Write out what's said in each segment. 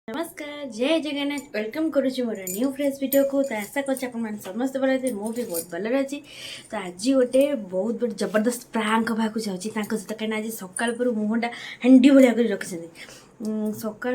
नमस्कार जय जगन्नाथ वेलकम करुच्ची मोर न्यू फ्रेश वीडियो को। तो आशा कर समस्त भल अच्छे मु भी बहुत भल अच्छी। तो आज गोटे बहुत बड़े जबरदस्त प्रांक होगा जाऊँगी सहित कहीं आज सकाल पर मुहटा हांडी भाया कर रखी सका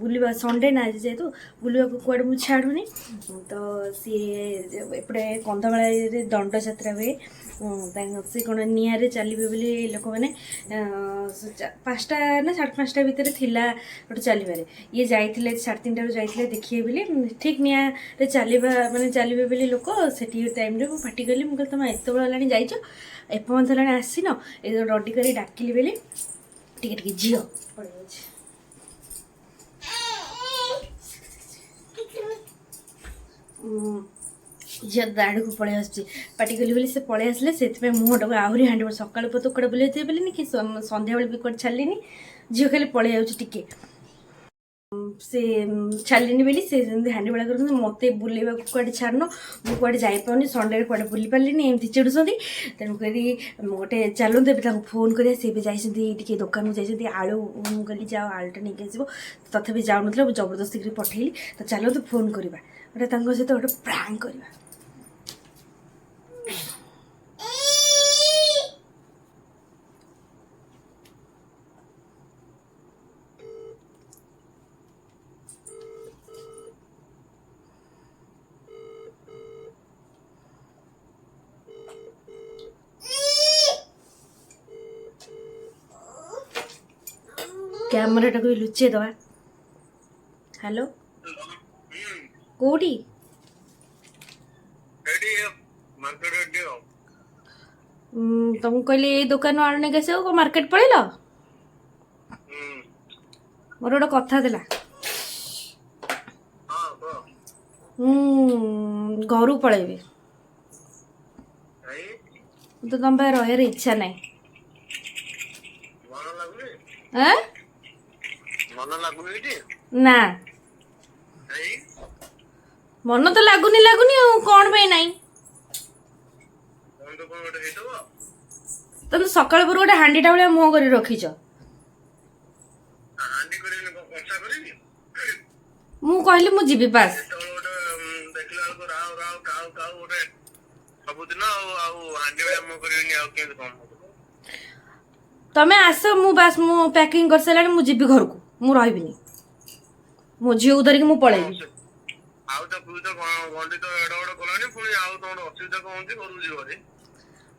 बुलवा संडे ना आज जेहेतु बुलवा कुआड़े मुझे छाड़ूनी। तो सी एपटे कंधमाल दंड यात्रा हुए सी कौन निआरे चलिए बोली लोक मैंने 5टा ना 5:30 भितर थिला गोटे चलवे ये जाइए 3:30 जाइए देखिए बोली ठीक निआरे चलवा माने चलिए बोली लोक से टाइम रे पार्टी कली मुझे तुम एत बेला जाइच एपर्त है आसीन ये रडी कर डाकिली बोली टी झील झील दाड़ को पलि आस पाटी कली बोली से पलि आसले से मुहटा को आहरी हांडी सकाल तो कड़े बुले बोली कि संध्या बेले भी कड़े छाड़िनी झील खाली पलि जाए से छाड़िनी बोली से हांडी बेला कर मत बुलेवा कड़े छाड़न मुझे कड़े जापानी संडे कड़े बुली पार्ली एमती चिड़ुंट तेणुक गोटे चलते फोन कर सी भी जाइए दुकान को जाइए आलू मुझे जाओ आलूटा नहीं आसो तथापि जाऊन जबरदस्ती पठेली तो चलते फोन करवा गोटे सहित गोटे प्रांक करवा। कैमरा टाक लुचे दवा। हेलो कोडी तुम कहले ये दुकान आलू नहीं कैसे को मार्केट पड़ेल मोर गोटे कथा था घर पलैबी तो तुम रही इच्छा ना ना मन तो लगुनि कौन पे नहीं तुम सकाल पर गोटे हांडीटा भाया मुह कर रखीच मु कहली मु जीवी पास तमें आस मु बास मु पैकिंग कर सारा मु जीवी घर को मु रही मो झील धरिक मु पलैबी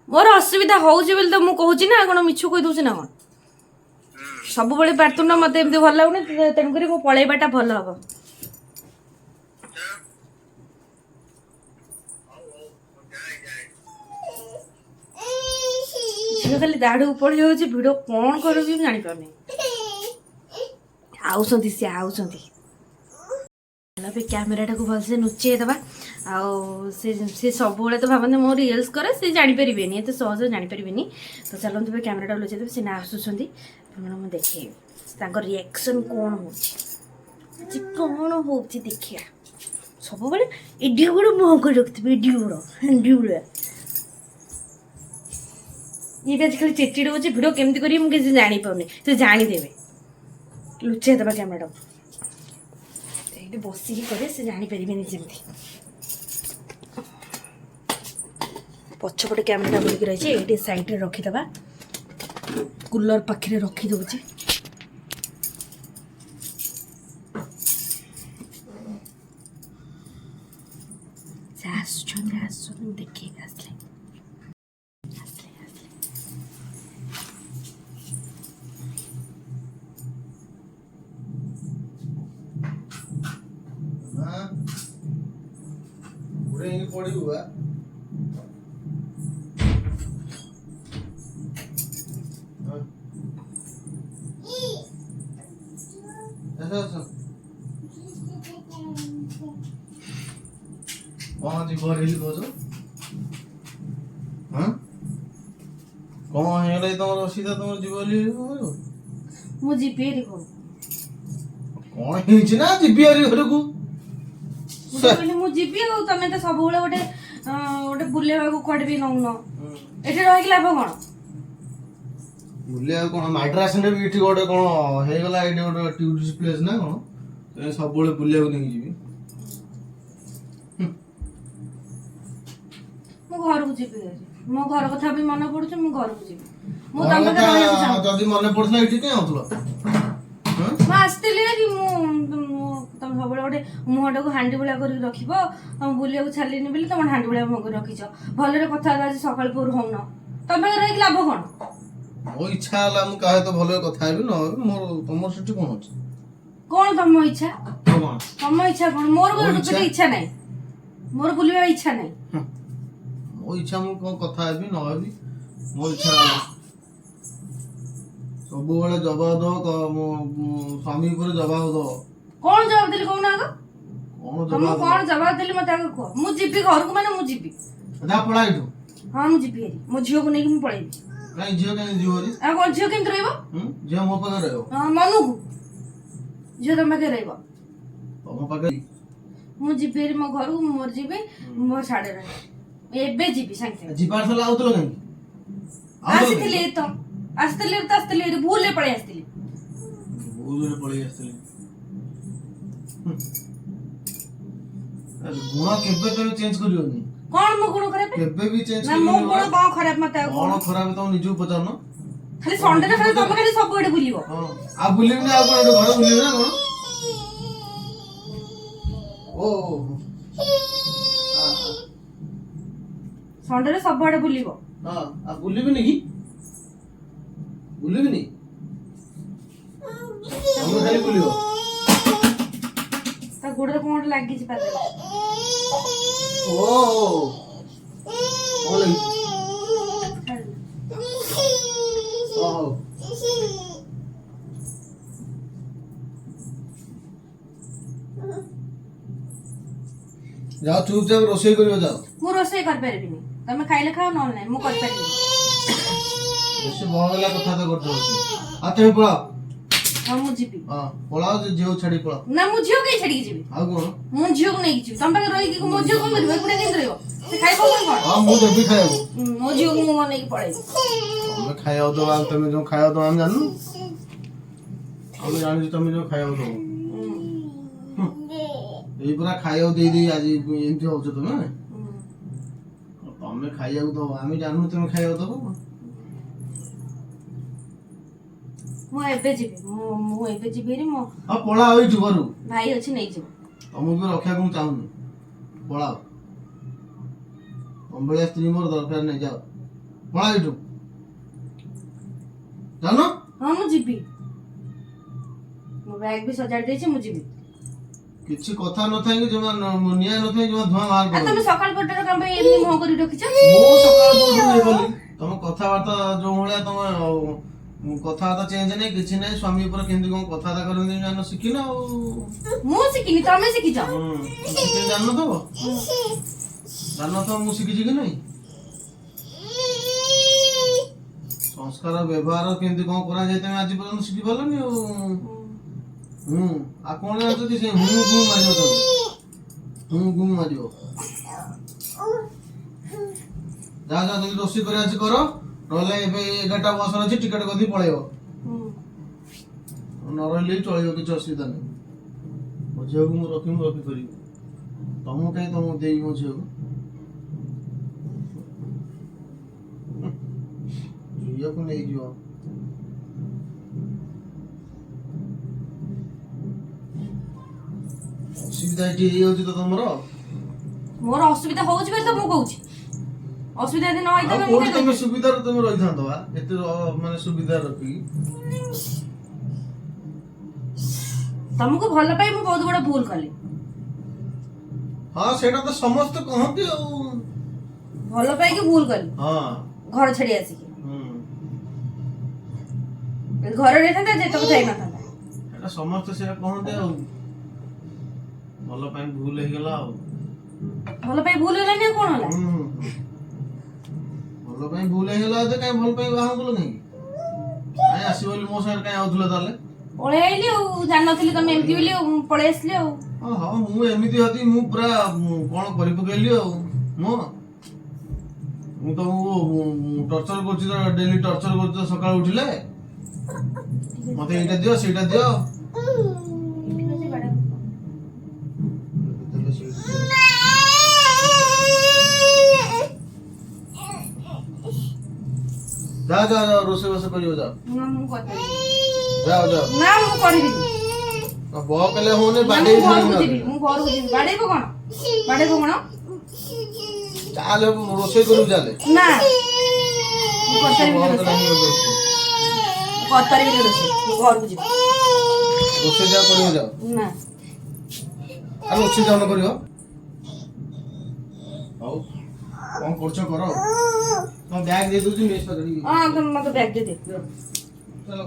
मोर असुविधा होउची बोली तो मु कहूची ना कौन मिछु कहि दउची ना कौन सब बेले पारतुन मत एमती भल लगुनि तेणुक मो पलैबाटा भल हम झील खाली दाड़ पड़ जाऊँ भिड कौन कर जानी पारनी आउसंती सी आउसंती कैमेराटा को भलसे नुचे दबा से सब तो भावते मो रिल्स करे से जापर ये सहज जापर तो चलते कैमेराटा लुचे देवे से ना आसुँच मुझे देखे रिएक्शन कौन हो देखिया सब एडी गुड़ मुह कर रखी एडी गुड़ हांडी गुड़ा ये भी आजकल चिड़चिड़ हो भिड केमती करी मुझे जापारे तो जानीदेवे लुचे दबा कैमेरा ये बसिकी करे से जापर जमी पछपटे कैमेरा बुलिक रही ये सैड्रे रखीदे कूलर पाखे रखीदे देखे आसले पड़ी हुआ कौन जी घरेली कौच हाँ कौन है तुम असीधा तुम जीव मु जीपी कौन है ना जीपी घर को मु जीपी तमें तो सब गोटे गोटे बुलेवा कुआड़े भी नौन ये रही लाभ कौन बुलिया कौन माड्रास ने भी गोटे कौन हो गला एडी गोटे टूरिस्ट प्लेस ना कौन ତତେ ସବୁବେଳେ ବୁଲିବାକୁ ନେଇକି ଯିବି। ମୁଁ ଘରକୁ ଯିବି ଆଜି। ମୋ ଘର କଥା ବି ମନେ ପଡୁଛି, ମୁଁ ଘରକୁ ଯିବି। ମୁଁ ଘର ତମ ପାଖରେ କଥା ରହିବାକୁ ଚାହୁଁଛି। ଯଦି ମନେ ପଡୁଥିଲା ଏଇଠି କାଇଁ ଆଉଥିଲ? ମୁଁ ଆସିଥିଲି କି ତମେ ସବୁବେଳେ ଗୋଟେ ମୁହଁଟାକୁ ହାଣ୍ଡି ଭଳିଆ କରିକି ରଖିବ। ତମେ ବୁଲିବାକୁ ଛାଡ଼ିଲିନି ବୋଲି ତମ ହାଣ୍ଡି ଭଳିଆ ମୁହଁ କରି ରଖିଛ। ଭଲରେ କଥାବାର୍ତ୍ତା ଆଜି ସକାଳ ପହରୁ ହଉନ। ତମ ପାଖରେ ରହିକି ଲାଭ କଣ? ମୋ ଇଚ୍ଛା ହେଲା ମୁଁ କାହା ସହିତ ଭଲରେ କଥା ହେବି, ନହେଲେ ମୋର ତମର ସେଠି କଣ ଅଛି? କଣ ତମ ଇଚ୍ଛା? କଣ? ତମ ଇଚ୍ଛା କଣ? ମୋର ମୋ କିଛି ଇଚ୍ଛା ନାହିଁ। ମୋର ବୁଲିବା ଇଚ୍ଛା ନାହିଁ। ମୋ ଇଚ୍ଛା ମୁଁ କଣ କଥା ହେବି ନ ହେବି, ମୋ ଇଚ୍ଛା ହେଲା। ସବୁବେଳେ ଜବାବ ଦବ, ମୋ ସ୍ୱାମୀ ଉପରେ ଜବାବ ଦବ। କଣ ଜବାବ ଦେଲି କହୁନ ଆଗ? କଣ ତମକୁ ଜବାବ କଣ ଜବାବ ଦେଲି ମତେ ଆଗ କୁହ। ମୁଁ ଯିବି ଘରକୁ, ମାନେ ମୁଁ ଯିବି। ଯା ପଳା ଏଇଠୁ। ହଁ ମୁଁ ଯିବି ହେରି। ମୋ ଝିଅକୁ ନେଇକି ମୁଁ ପଳେଇବି। କାଇଁ ଝିଅ କାଇଁ ଯିବ ହେରି? ଆଉ କଣ ଝିଅ କେମିତି ରହିବ? ଝିଅ ମୋ ପାଖରେ ରହିବ। ହଁ ମନକୁ ଝିଅ ତମ ପାଖରେ ରହିବ। ତମ ପାଖରେ ମୁଁ ଯିବି ହେରି ମୋ ଘରକୁ। ମୁଁ ମୋର ଯିବି, ମୋର ସାଡେ ରହିବି। ଏବେ ଯିବି ସାଙ୍ଗେ ସାଙ୍ଗେ। ଯିବାର ଥିଲା ଆଉଥିଲ କାହିଁକି? ଆସିଥିଲି ତ ଆସିଥିଲି ହେରି। ଭୁଲରେ ପଳେଇ ଆସିଥିଲି। ଭୁଲରେ ପଳେଇ ଆସିଥିଲି। ଗୁଣ କେବେ ତମେ ଚେଞ୍ଜ କରିବନି। କଣ ମୋ ଗୁଣ ଖରାପ? କେବେ ବି ଚେଞ୍ଜ ନା ମୋ କରିବନି। ଗୁଣ କଣ ଖରାପ ମତେ ଆଉ କଣ ଖରାପ ତମ ନିଜକୁ ପଚାରୁନ। ଖାଲି ସଣ୍ଡେରେ ଖାଲି ତମେ ଖାଲି ସବୁଆଡେ ବୁଲିବ। ହଁ ଆଉ ବୁଲିବିନି ଆଉ କଣ? ଘରେ ବୁଲିବି ନା କଣ? ଓ ସଣ୍ଡେରେ ସବୁଆଡେ ବୁଲିବ। ହଁ ଆଉ ବୁଲିବିନି କି? ବୁଲିବିନି? ତମେ ଖାଲି ବୁଲିବ। ତା ଗୋଡରେ କଣ ଗୋଟେ ଲାଗିଛି ପାଦରେ। ଓ କଣ ଲାଗିଛି? ହଉ ଯାଅ ଚୁପଚାପ ରୋଷେଇ କରିବ ଯାଅ। ମୁଁ ରୋଷେଇ କରିପାରିବିନି। ତମେ ଖାଇଲେ ଖାଅ, ନହେଲେ ନାହିଁ। ମୁଁ କରିପାରିବିନି। ବେଶୀ ବହଗଲା କଥା ତ କରୁଛ ବସି। ଆଉ ତମେ ପଳାଅ। ହଁ ମୁଁ ଯିବି। ହଁ ପଳାଅ, ଝିଅ ଛାଡି ପଳାଅ। ନା ମୁଁ ଝିଅ କାହିଁ ଛାଡିକି ଯିବି? ଆଉ କଣ? ମୁଁ ଝିଅକୁ ନେଇକି ଯିବି। ତମ ପାଖରେ ରହିକି ମୋ ଝିଅ କଣ କରିବ? ଏକୁଟିଆ କେମିତି ରହିବ? ସେ ଖାଇବ କଣ? ହଁ ମୁଁ ଦେବି ଖାଇବାକୁ। ମୋ ଝିଅକୁ ମୁଁ ନେଇକି ପଳେଇବି। ତମେ ଖାଇବାକୁ ଦବ, ଆଉ ତମେ ଯୋଉ ଖାଇବାକୁ ଦବ ଆମେ ଜାଣିନୁ? ଆମେ ଜାଣିଛୁ ତମେ ଯୋଉ ଖାଇବାକୁ ଦବ। ଏଇ ପୁରା ଖାଇବାକୁ ଦେଇ ଦେଇ ଆଜି ଏମିତି ହଉଛ ତମେ। ତମେ ଖାଇବାକୁ ଦବ, ଆମେ ଜାଣିନୁ ତମେ ଖାଇବାକୁ ଦବ। ମୁଁ ଏବେ ଯିବି। ମୁଁ ଏବେ ଯିବି ହେରି। ମୋ ହଁ ପଳାଅ ଏଇଠୁ ଘରୁ। ଭାଇ ଅଛି, ନେଇଯିବ। ତମକୁ ବି ରଖିବାକୁ ମୁଁ ଚାହୁଁନି। ପଳାଅ। ତମ ଭଳିଆ ସ୍ତ୍ରୀ ମୋର ଦରକାର ନାହିଁ। ଯାଅ ପଳାଅ ଏଇଠୁ। ଜାନ? ହଁ ମୁଁ ଯିବି। ମୋ ବ୍ୟାଗ ବି ସଜାଡି ଦେଇଛି, ମୁଁ ଯିବି। କିଛି କଥା ନଥାଏ କି ଜମା ନିଆଁ ନଥାଏ, ଜମା ଧୂଆଁ ବାହାର କର। ତମେ ସକାଳ ପରଟାର କାମ ପାଇଁ ଏମିତି ମୁହଁ କରି ରଖିଛ? ମୁଁ ସକାଳ ପରଠୁ ଇଏ କଲି। ତମ କଥାବାର୍ତ୍ତା ଯୋଉ ଭଳିଆ ତମେ କଥାବାର୍ତ୍ତା ଚେଞ୍ଜ ନାହିଁ, କିଛି ନାହିଁ। ସ୍ୱାମୀ ଉପରେ କେମିତି କଣ କଥାବାର୍ତ୍ତା କରନ୍ତି ଜାଣିନ, ଶିଖିନ ଆଉ। ମୁଁ ଶିଖିନି, ତମେ ଶିଖିଛ। ଶିଖିନି ଜାଣିନଥିବ? ଜାଣିନଥିବ ମୁଁ ଶିଖିଛି କି ନାହିଁ? ସଂସ୍କାର ବ୍ୟବହାର କେମିତି କଣ କରାଯାଏ ତମେ ଆଜି ପର୍ଯ୍ୟନ୍ତ ଶିଖିପାରିଲନି ଆଉ। ଆଉ କଣ ଜାଣିଛନ୍ତି? ସେ ଗୁଁ ମାରିବ ତମେ। ଗୁଁ ମାରିବ। ଯାଅ ଯାଅ ଯଦି ରୋଷେଇ କରି ଆଜି କର, ନହେଲେ ଏବେ 11ଟା ବସ୍ ଅଛି, ଟିକେଟ କରିକି ପଳେଇବ। ନ ରହିଲେ ବି ଚଳିବ, କିଛି ଅସୁବିଧା ନାହିଁ। ମୋ ଝିଅକୁ ମୁଁ ରଖିପାରିବି। ତମକୁ କାହିଁ ତମକୁ ଦେବି ମୋ ଝିଅକୁ? ଝିଅକୁ ନେଇଯିବ। ଅସୁବିଧା ଏଠି ହେଇଯାଉଛି ତ ତମର। ମୋର ଅସୁବିଧା ହଉଛି ବୋଲି ତ ମୁଁ କହୁଛି। ଅସୁବିଧା ଯଦି ନ ହେଇଥାନ୍ତା ମୁଁ କୋଉଠି କାଇଁ ତମେ ସୁବିଧାରେ ତମେ ରହିଥାନ୍ତ ବା? ଏତେ ମାନେ ସୁବିଧା ରଖିକି। ତମକୁ ଭଲ ପାଇ ମୁଁ ବହୁତ ବଡ ଭୁଲ କଲି। ହଁ ସେଇଟା ତ ସମସ୍ତେ କହନ୍ତି ଆଉ। ଭଲ ପାଇକି ଭୁଲ କଲି। ହଁ ଘର ଛାଡି ଆସିକି। ଘରେ ରହିଥାନ୍ତା ଯେତେ କଥା ହେଇନଥାନ୍ତା। ଏଟା ସମସ୍ତେ ସେଇଟା କହନ୍ତି ଆଉ। ଭଲ ପାଇଁ ଭୁଲ ହେଇଗଲା ଆଉ। ଭଲ ପାଇ ଭୁଲ ହେଲାନି ଆଉ କଣ ହେଲା? ଭଲ ପାଇଁ ଭୁଲ ହେଇଗଲା ଯେ କାଇଁ ଭଲ ପାଇଁ ବାହା କଲ ନାଇଁ? କାଇଁ ଆସିବ ବୋଲି ମୋ ସାଙ୍ଗରେ କାଇଁ ଆଉଥିଲ ତାହେଲେ? ପଳେଇ ଆଇଲି ଆଉ, ଜାଣିନଥିଲି ତମେ ଏମିତି ବୋଲି ଆଉ ପଳେଇ ଆସିଲି ଆଉ। ହଁ ମୁଁ ଏମିତି હતી, ମୁଁ ପୁରା କଣ କରି ପକେଇଲି ଆଉ। ମୁଁ ତମକୁ ଟର୍ଚର କରୁଛି ତ, ଡେଲି ଟର୍ଚର କରୁଛି ତ ସକାଳୁ ଉଠିଲେ। ମତେ ଏଇଟା ଦିଅ ସେଇଟା ଦିଅ। जा जा जा रोसे बसे करियो जा ମୁଁ କରିପାରିବି जाओ जाओ ନା ମୁଁ କରିବିନି बह कले होने ନା, बाडे ମୁଁ ଘରକୁ ଯିବି ମୁଁ ଘରକୁ ଯିବି ବାଡେଇବ କଣ चाले रोसे करू चाले ନା ମୁଁ କରିପାରିବିନି ରୋଷେଇ ମୁଁ ଘରକୁ ଯିବି रोसे जा करियो जाओ ନା आलो अच्छे जाओ न करियो आओ कौन करछो करो तो बैग दे दूची मेस पर करी ହଁ ତମେ ମତେ ବ୍ୟାଗ୍ ଦେଇଦେ चलो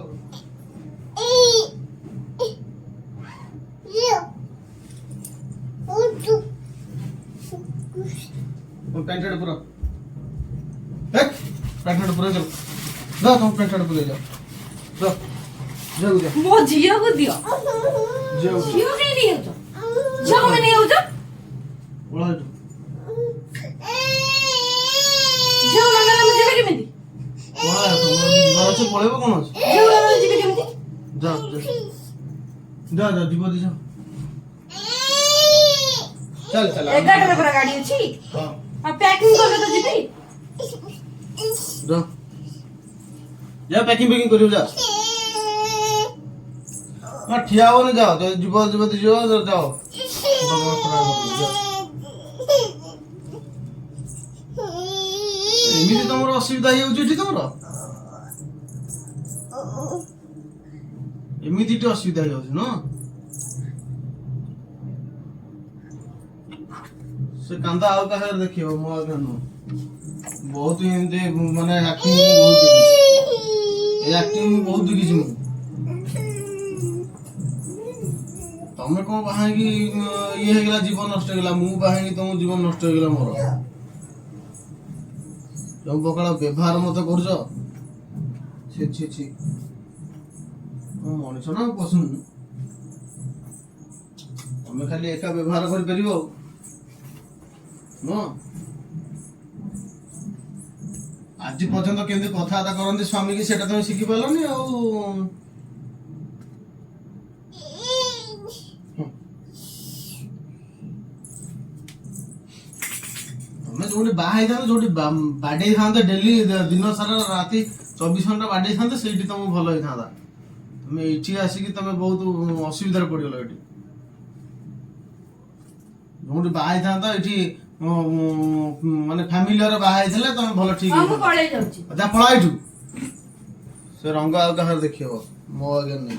तुम पैंट शर्ट पूरा पैंट शर्ट पूरा चलो जा तुम पैंट शर्ट पूरा जाओ जा जाओ जा ମୋ ଝିଅକୁ ଦିଅ जाओ ଝିଅ କାଇଁ ନେଇ ଯାଉଛ ଝିଅ କଣ ନେଇ ଯାଉଛ बोला ଝିଅ ନନେଲେ ମୁଁ ଯିବି କେମିତି बोला तुम घर से पळेबो कोन ଅଛି ଝିଅ ନନେଲେ ଯିବି କେମିତି जा जा जा जीव दे जा चल चल 11ଟାରେ ପୁରା ଗାଡି ଅଛି हां ଆଉ ପ୍ୟାକିଂ କଲେ ତ ଯିବି जा जा पैकिंग करियो जा हां ठिया हो न जाओ जीव जीव दे जाओ जाओ भगवान खराब हो जाओ एमिति तमर असुविधा हे होची तमर एमिति टी असुविधा हे होची न से कांदा आउ का हेर देखियो मो आगे न बहुत ही एमते माने एक्टिंग बहुत देखि ए एक्टिंग बहुत देखि मु तमे को बाहागी ये हे गेला जीवन नष्ट हे गेला मु बाहागी तुम जीवन नष्ट हे गेला मोर जो बकड़ा व्यवहार मत करछ छी छी छी ओ मनिष ना पसंद तमे खाली एका व्यवहार कर परिबो न आज पर्यंत केमती कथबार्ता करते स्वामी की सेटा तुम शिखी पारनी तुम जो बाहर था जो बाडे था डेली दिन सारा राति 24 घंटा बाडे था से तुम भल होता तुम ये आसिक तुम बहुत असुविधा पड़गल ये जो बाहर था ये माने फैमिली रे बाहर थे तुम भल ठीक ମୁଁ ପଳେଇ ଯାଉଛି जा पळाइठु से रंग आउ कहार देखियो मो आगे नहीं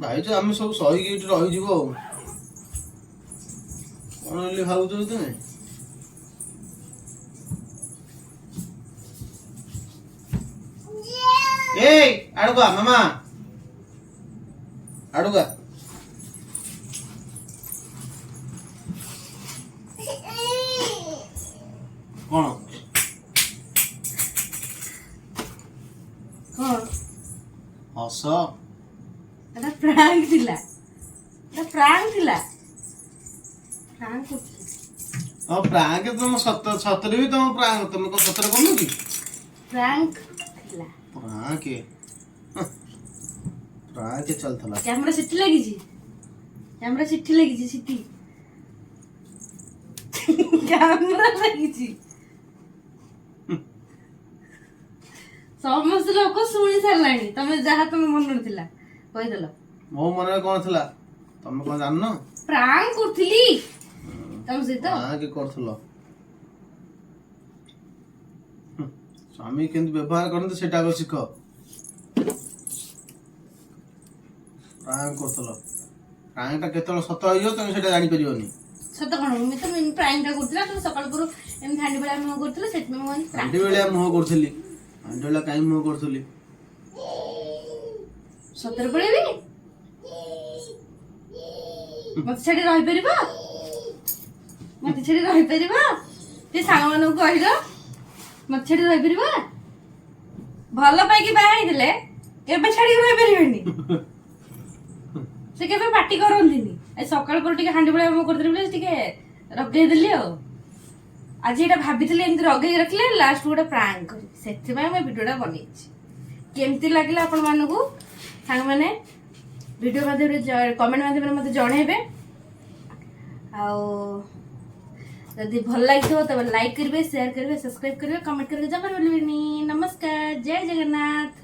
भाई जो हम सब सही के रही जीवो कोन ले भाउ जो तने ए आडुगा मामा आडुगा कौन କଣ हस এটা ପ୍ରାଙ୍କ ଥିଲା ପ୍ରାଙ୍କ अब प्रांक तुम सतरे भी तुम प्रांक तुम को सतरे कनु की ପ୍ରାଙ୍କ ଥିଲା प्रांक प्रांक चलथला କ୍ୟାମେରା ସିଟି ଲାଗିଛି ସିଟି କ୍ୟାମେରା ଲାଗିଛି ସମସ୍ତ ଲୋକ ଶୁଣି ସାରିଲାଣି ତମେ ଯାହା ତମ ମନରେ ଥିଲା କହିଦେଲ मो मन में कौन थला तुम कौन जानन ପ୍ରାଙ୍କ କରୁଥିଲି ତମ ସହିତ प्रांक करथलो स्वामी केंत व्यवहार करते सेटा को सिख प्रांक करथलो प्रांक ता केतल सत होइयो तुम सेटा जानि परियोनी ସତ କଣ ମୁଁ ତ ପ୍ରାଙ୍କଟା କରୁଥିଲା ତମେ ସକାଳ ପରୁ ଏମିତି ହାଣ୍ଡି ବେଳା ମୁହଁ କରୁଥିଲା ସେଥିପାଇଁ ମୁଁ आंटी बेले मुह करथली आंटी बेला काई मुह करथली ସତରେ ପଳେଇବି ମତେ ଛାଡି ରହିପାରିବ ସେ ସାଙ୍ଗମାନଙ୍କୁ କହିଲ ମତେ ଛାଡି ରହିପାରିବ ଭଲ ପାଇକି ବାହା ହେଇଥିଲେ କେବେ ଛାଡିକି ରହିପାରିବେନି ସେ କେବେ ପାଟି କରନ୍ତିନି ସକାଳ ପରେ ଟିକେ ହାଣ୍ଡି ବେଳା ମୁଁ କରିଦେଲି ବୋଲି ଟିକେ ରଗେଇଦେଲି ଆଉ ଆଜି ଏଇଟା ଭାବିଥିଲି ଏମିତି ରଗେଇ ରଖିଲେ ଲାଷ୍ଟ ଗୋଟେ ପ୍ରାଙ୍କ କରିବି ସେଥିପାଇଁ ମୁଁ ଭିଡ଼ିଓଟା ବନେଇଛି କେମିତି ଲାଗିଲା ଆପଣମାନଙ୍କୁ ସାଙ୍ଗମାନେ ଭିଡ଼ିଓ ମାଧ୍ୟମରେ କମେଣ୍ଟ ମାଧ୍ୟମରେ ମୋତେ ଜଣେଇବେ ଆଉ जदि भल लगे तब लाइक करेंगे, शेयर करेंगे, सब्सक्राइब करेंगे, कमेंट करेंगे, जमा बोलबेनी। नमस्कार, जय जगन्नाथ।